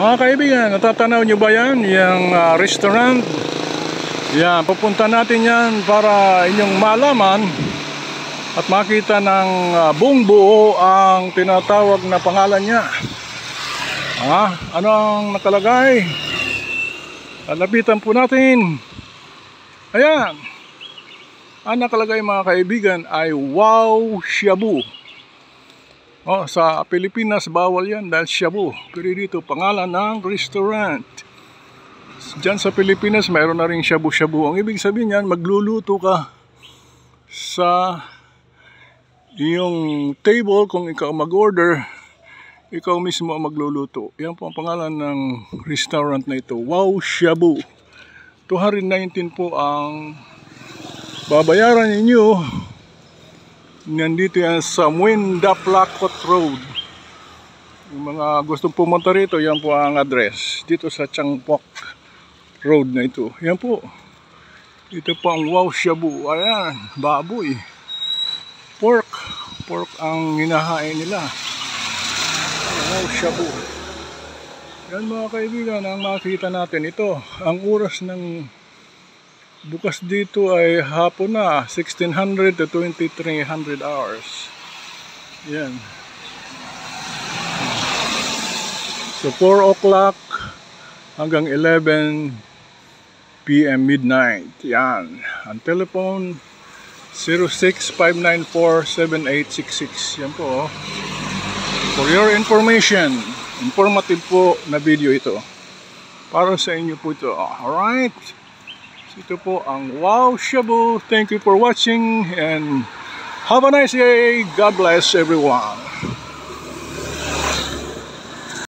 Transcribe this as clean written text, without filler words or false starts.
Mga kaibigan, natatanaw nyo ba yan? Yung restaurant. Yan, pupunta natin yan para inyong malaman at makita ng buong buo ang tinatawag na pangalan niya. Ano ang nakalagay? Lalapitan po natin. Ayan. Ang nakalagay mga kaibigan ay Wow Shabu. Sa Pilipinas bawal yan dahil shabu. Pero dito pangalan ng restaurant. Diyan sa Pilipinas mayroon na rin shabu-shabu. Ang ibig sabihin yan, magluluto ka sa iyong table. Kung ikaw mag-order, ikaw mismo ang magluluto. Yan po ang pangalan ng restaurant na ito, Wow Shabu. 219 po ang babayaran ninyo. Nandito yan sa Muindaplacot Road. Yung mga gustong pumunta rito, yan po ang address. Dito sa Changpok Road na ito. Yan po. Dito po ang Wow Shabu. Ayan, baboy. Pork. Pork ang hinahain nila. Wow Shabu. Yan mga kaibigan, ang makikita natin ito. Ang oras ng bukas dito ay hapon na, 1600 to 2300 hours. Yan. So 4 o'clock hanggang 11 PM midnight. Yan. Ang telephone 06-594-7866. Yan po. For your information, informative po na video ito. Para sa inyo po ito. Alright? Ito po ang Wow Shabu. Thank you for watching and have a nice day. God bless everyone.